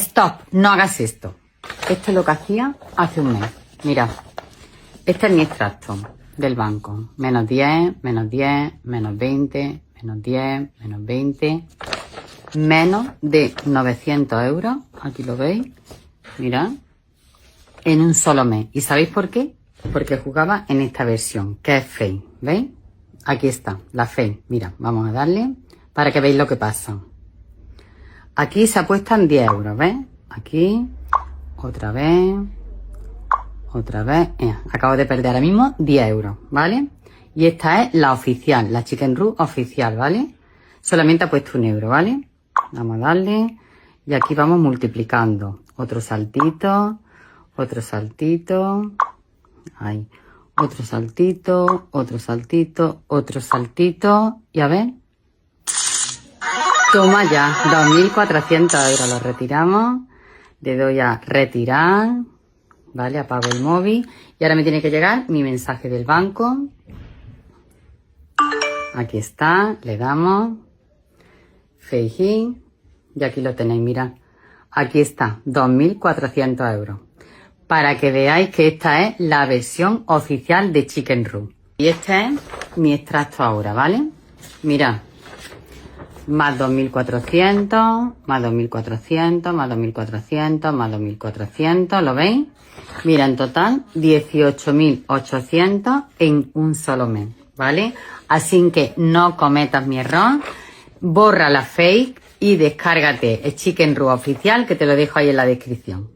Stop, no hagas esto. Esto es lo que hacía hace un mes. Mira, este es mi extracto del banco. Menos 10, menos 10, menos 20, menos 10, menos 20. Menos de 900 euros. Aquí lo veis. Mirad. En un solo mes. ¿Y sabéis por qué? Porque jugaba en esta versión, que es Fake. ¿Veis? Aquí está, la Fake. Mira, vamos a darle para que veáis lo que pasa. Aquí se apuestan 10 euros, ¿ves? Aquí, otra vez, otra vez. Acabo de perder ahora mismo 10 euros, ¿vale? Y esta es la oficial, la Chicken Run oficial, ¿vale? Solamente ha puesto 1 euro, ¿vale? Vamos a darle. Y aquí vamos multiplicando. Otro saltito, otro saltito. Ahí. Otro saltito, otro saltito, otro saltito. Y a ver. Toma ya, 2.400 euros, lo retiramos, le doy a retirar, ¿vale? Apago el móvil y ahora me tiene que llegar mi mensaje del banco. Aquí está, le damos, Feijin, y aquí lo tenéis, mirad, aquí está, 2.400 euros, para que veáis que esta es la versión oficial de Chicken Run. Y este es mi extracto ahora, ¿vale? Mirad. Más 2.400, más 2.400, más 2.400, más 2.400, ¿lo veis? Mira, en total 18.800 en un solo mes, ¿vale? Así que no cometas mi error, borra la fake y descárgate el Chicken Run oficial, que te lo dejo ahí en la descripción.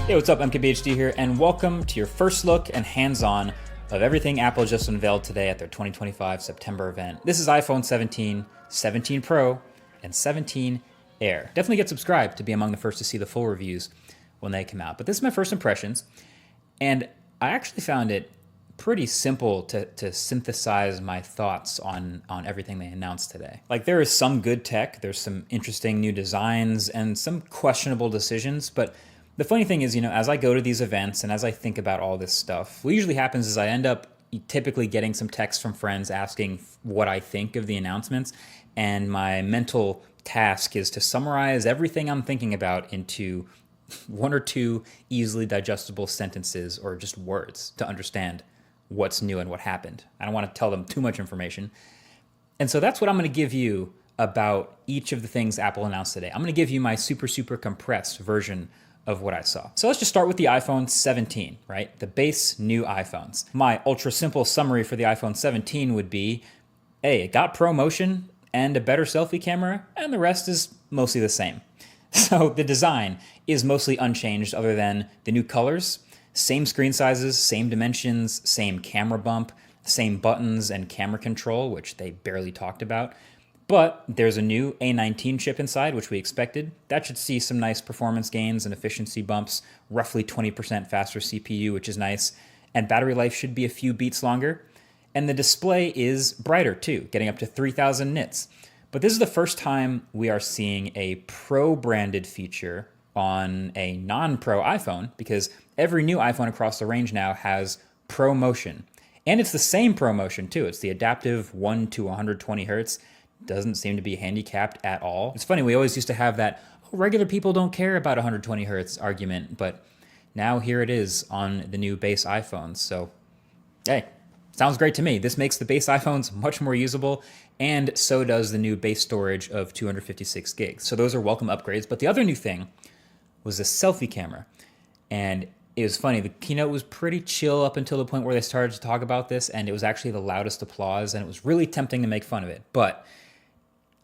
Hey, what's up? MKBHD here, and welcome to your first look and hands-on of everything Apple just unveiled today at their 2025 September event. This is iPhone 17, 17 Pro, and 17 Air. Definitely get subscribed to be among the first to see the full reviews when they come out. But this is my first impressions, and I actually found it pretty simple to synthesize my thoughts on everything they announced today. Like, there is some good tech, there's some interesting new designs, and some questionable decisions, but the funny thing is, you know, as I go to these events and as I think about all this stuff, what usually happens is I end up typically getting some texts from friends asking what I think of the announcements, and my mental task is to summarize everything I'm thinking about into 1 or 2 easily digestible sentences or just words to understand what's new and what happened. I don't want to tell them too much information. And so that's what I'm going to give you about each of the things Apple announced today. I'm going to give you my super compressed version of what I saw. So let's just start with the iPhone 17, right? The base new iPhones. My ultra simple summary for the iPhone 17 would be, hey, it got ProMotion and a better selfie camera, and the rest is mostly the same. So the design is mostly unchanged other than the new colors, same screen sizes, same dimensions, same camera bump, same buttons and camera control, which they barely talked about. But there's a new A19 chip inside, which we expected. That should see some nice performance gains and efficiency bumps, roughly 20% faster CPU, which is nice. And battery life should be a few beats longer. And the display is brighter too, getting up to 3,000 nits. But this is the first time we are seeing a Pro-branded feature on a non-Pro iPhone, because every new iPhone across the range now has ProMotion. And it's the same ProMotion too. It's the adaptive 1 to 120 hertz. Doesn't seem to be handicapped at all. It's funny, we always used to have that, oh, regular people don't care about 120 hertz argument, but now here it is on the new base iPhones. So, hey, sounds great to me. This makes the base iPhones much more usable, and so does the new base storage of 256 gigs. So those are welcome upgrades. But the other new thing was the selfie camera. And it was funny, the keynote was pretty chill up until the point where they started to talk about this, and it was actually the loudest applause, and it was really tempting to make fun of it. But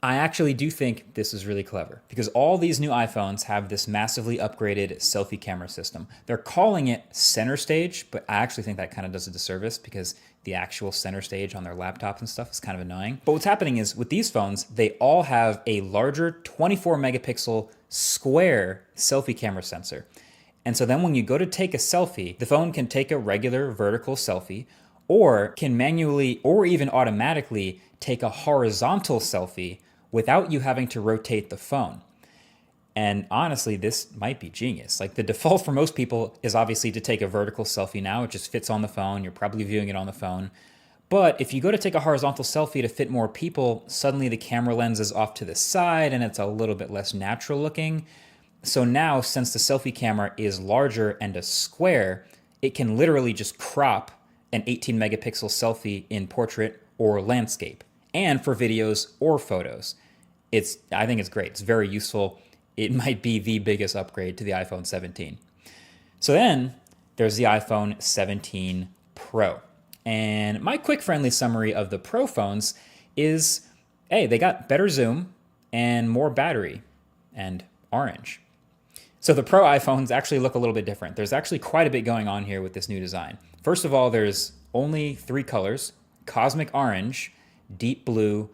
I actually do think this is really clever, because all these new iPhones have this massively upgraded selfie camera system. They're calling it center stage, but I actually think that kind of does a disservice, because the actual center stage on their laptops and stuff is kind of annoying. But what's happening is with these phones, they all have a larger 24 megapixel square selfie camera sensor. And so then when you go to take a selfie, the phone can take a regular vertical selfie, or can manually or even automatically take a horizontal selfie without you having to rotate the phone. And honestly, this might be genius. Like, the default for most people is obviously to take a vertical selfie now. It just fits on the phone. You're probably viewing it on the phone. But if you go to take a horizontal selfie to fit more people, suddenly the camera lens is off to the side and it's a little bit less natural looking. So now, since the selfie camera is larger and a square, it can literally just crop an 18 megapixel selfie in portrait or landscape, and for videos or photos. I think it's great. It's very useful. It might be the biggest upgrade to the iPhone 17. So then there's the iPhone 17 Pro. And my quick friendly summary of the Pro phones is, hey, they got better zoom and more battery and orange. So the Pro iPhones actually look a little bit different. There's actually quite a bit going on here with this new design. First of all, there's only 3 colors: cosmic orange, deep blue,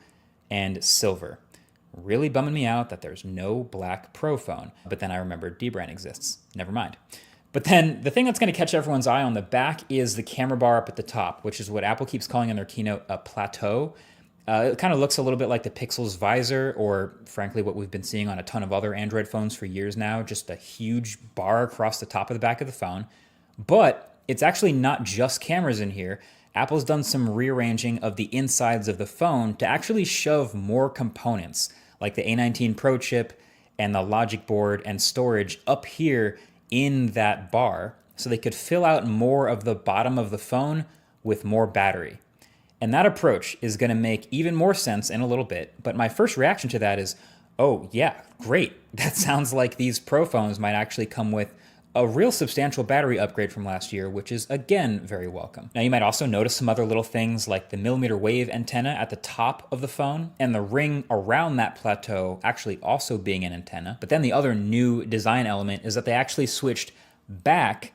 and silver. Really bumming me out that there's no black Pro phone. But then I remembered dbrand exists. Never mind. But then the thing that's going to catch everyone's eye on the back is the camera bar up at the top, which is what Apple keeps calling in their keynote a plateau. It kind of looks a little bit like the Pixel's visor, or frankly what we've been seeing on a ton of other Android phones for years now, just a huge bar across the top of the back of the phone. But it's actually not just cameras in here. Apple's done some rearranging of the insides of the phone to actually shove more components, like the A19 Pro chip and the logic board and storage up here in that bar, so they could fill out more of the bottom of the phone with more battery. And that approach is going to make even more sense in a little bit. But my first reaction to that is, oh yeah, great. That sounds like these Pro phones might actually come with a real substantial battery upgrade from last year, which is again very welcome. Now you might also notice some other little things like the millimeter wave antenna at the top of the phone and the ring around that plateau actually also being an antenna. But then the other new design element is that they actually switched back